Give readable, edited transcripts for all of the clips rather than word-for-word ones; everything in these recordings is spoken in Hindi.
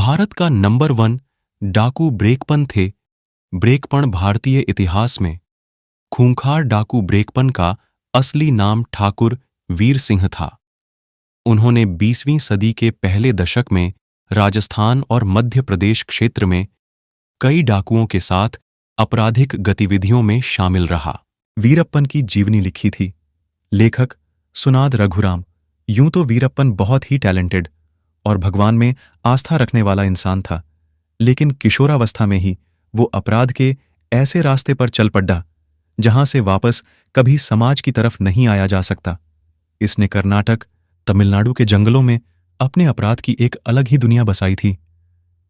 भारत का नंबर 1 डाकू ब्रेकपन थे। ब्रेकपन भारतीय इतिहास में खूंखार डाकू ब्रेकपन का असली नाम ठाकुर वीर सिंह था। उन्होंने 20वीं सदी के पहले दशक में राजस्थान और मध्य प्रदेश क्षेत्र में कई डाकुओं के साथ आपराधिक गतिविधियों में शामिल रहा। वीरप्पन की जीवनी लिखी थी लेखक सुनाद रघुराम। यूं तो वीरप्पन बहुत ही टैलेंटेड और भगवान में आस्था रखने वाला इंसान था, लेकिन किशोरावस्था में ही वो अपराध के ऐसे रास्ते पर चल पड़ा जहां से वापस कभी समाज की तरफ नहीं आया जा सकता। इसने कर्नाटक, तमिलनाडु के जंगलों में अपने अपराध की एक अलग ही दुनिया बसाई थी,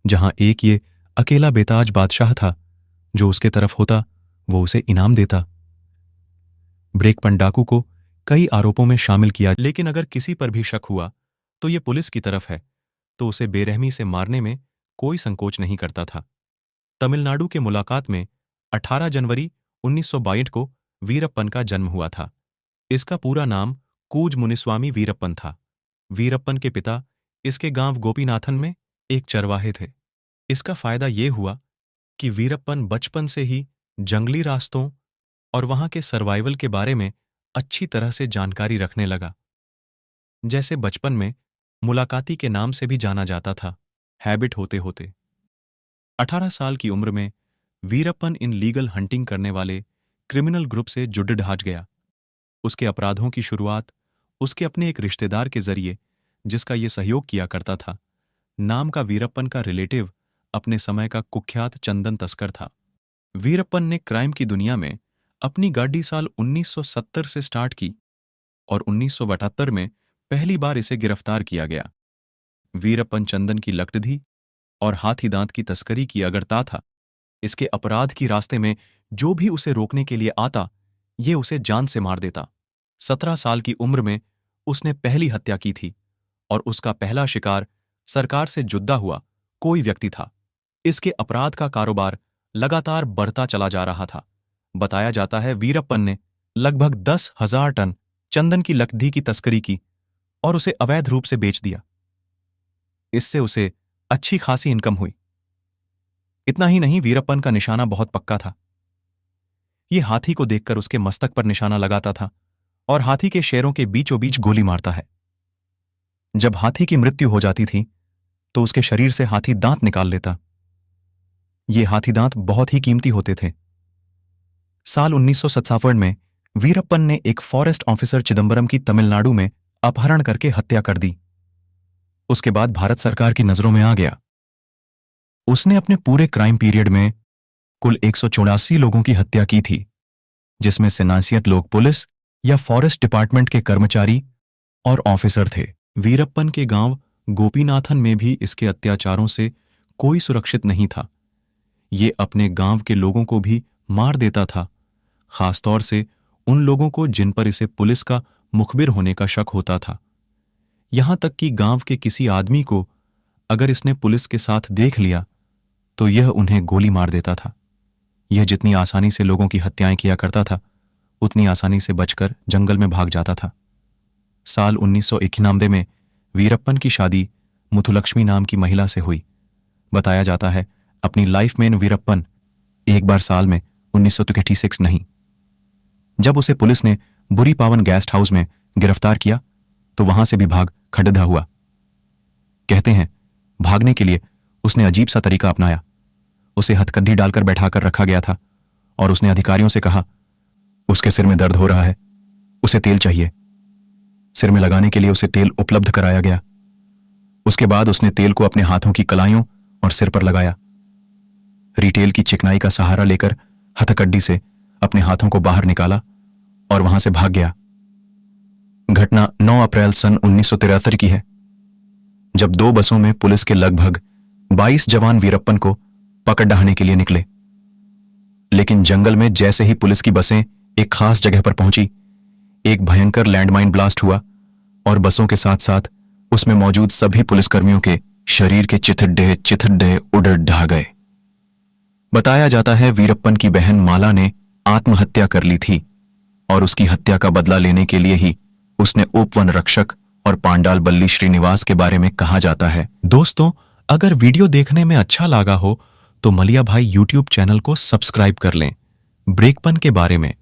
जहां एक ये अकेला बेताज बादशाह था जो उसके तरफ होता वो उसे इनाम देता। ब्रेकपन डाकू को कई आरोपों में शामिल किया, लेकिन अगर किसी पर भी शक हुआ तो ये पुलिस की तरफ है, तो उसे बेरहमी से मारने में कोई संकोच नहीं करता था। तमिलनाडु के मुलाकात में 18 जनवरी 1962 को वीरप्पन का जन्म हुआ था। इसका पूरा नाम कूज मुनिस्वामी वीरप्पन था। वीरप्पन के पिता इसके गांव गोपीनाथन में एक चरवाहे थे। इसका फायदा ये हुआ कि वीरप्पन बचपन से ही जंगली रास्तों और वहां के सर्वाइवल के बारे में अच्छी तरह से जानकारी रखने लगा। जैसे बचपन में मुलाकाती के नाम से भी जाना जाता था। हैबिट होते होते 18 साल की उम्र में वीरप्पन इन लीगल हंटिंग करने वाले क्रिमिनल ग्रुप से जुड़ ढांच गया। उसके अपराधों की शुरुआत उसके अपने एक रिश्तेदार के जरिए, जिसका ये सहयोग किया करता था। नाम का वीरप्पन का रिलेटिव अपने समय का कुख्यात चंदन तस्कर था। वीरप्पन ने क्राइम की दुनिया में अपनी गाड़ी साल 1970 से स्टार्ट की और 1972 में पहली बार इसे गिरफ्तार किया गया। वीरप्पन चंदन की लकड़ी और हाथी दांत की तस्करी की अगरता था। इसके अपराध की रास्ते में जो भी उसे रोकने के लिए आता, ये उसे जान से मार देता। 17 साल की उम्र में उसने पहली हत्या की थी और उसका पहला शिकार सरकार से जुदा हुआ कोई व्यक्ति था। इसके अपराध का कारोबार लगातार बढ़ता चला जा रहा था। बताया जाता है वीरप्पन ने लगभग 10,000 टन चंदन की लकड़ी की तस्करी की और उसे अवैध रूप से बेच दिया। इससे उसे अच्छी खासी इनकम हुई। इतना ही नहीं, वीरप्पन का निशाना बहुत पक्का था। ये हाथी को देखकर उसके मस्तक पर निशाना लगाता था और हाथी के शेरों के बीचों बीच गोली मारता है। जब हाथी की मृत्यु हो जाती थी तो उसके शरीर से हाथी दांत निकाल लेता। ये हाथी दांत बहुत ही कीमती होते थे। साल 1957 में वीरप्पन ने एक फॉरेस्ट ऑफिसर चिदंबरम की तमिलनाडु में अपहरण करके हत्या कर दी। उसके बाद भारत सरकार की नजरों में आ गया। उसने अपने पूरे क्राइम पीरियड में कुल 184 लोगों की हत्या की थी, जिसमें से 69 लोग पुलिस या फॉरेस्ट डिपार्टमेंट के कर्मचारी और ऑफिसर थे। वीरप्पन के गांव गोपीनाथन में भी इसके अत्याचारों से कोई सुरक्षित नहीं था। ये अपने गांव के लोगों को भी मार देता था, खासतौर से उन लोगों को जिन पर इसे पुलिस का मुखबिर होने का शक होता था। यहां तक कि गांव के किसी आदमी को अगर इसने पुलिस के साथ देख लिया तो यह उन्हें गोली मार देता था। यह जितनी आसानी से लोगों की हत्याएं किया करता था, उतनी आसानी से बचकर जंगल में भाग जाता था। साल 1991 में वीरप्पन की शादी मुथुलक्ष्मी नाम की महिला से हुई। बताया जाता है अपनी लाइफ में वीरप्पन एक बार साल में 1986 नहीं, जब उसे पुलिस ने बुरी पावन गेस्ट हाउस में गिरफ्तार किया तो वहां से भी भाग खड़ेदा हुआ। कहते हैं भागने के लिए उसने अजीब सा तरीका अपनाया। उसे हथकंडी डालकर बैठाकर रखा गया था और उसने अधिकारियों से कहा उसके सिर में दर्द हो रहा है, उसे तेल चाहिए। सिर में लगाने के लिए उसे तेल उपलब्ध कराया गया। उसके बाद उसने तेल को अपने हाथों की कलाइयों और सिर पर लगाया। रिटेल की चिकनाई का सहारा लेकर हथकड्डी से अपने हाथों को बाहर निकाला और वहां से भाग गया। घटना 9 अप्रैल सन 1973 की है, जब 2 बसों में पुलिस के लगभग 22 जवान वीरप्पन को पकड़ ढाने के लिए निकले। लेकिन जंगल में जैसे ही पुलिस की बसें एक खास जगह पर पहुंची, एक भयंकर लैंडमाइन ब्लास्ट हुआ और बसों के साथ साथ उसमें मौजूद सभी पुलिसकर्मियों के शरीर के चिथड़े उड़े ढह गए। बताया जाता है वीरप्पन की बहन माला ने आत्महत्या कर ली थी और उसकी हत्या का बदला लेने के लिए ही उसने उपवन रक्षक और पांडाल बल्ली श्रीनिवास के बारे में कहा जाता है। दोस्तों, अगर वीडियो देखने में अच्छा लगा हो तो मलिया भाई यूट्यूब चैनल को सब्सक्राइब कर लें। ब्रेकपन के बारे में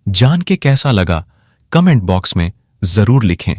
जान के कैसा लगा कमेंट बॉक्स में जरूर लिखें।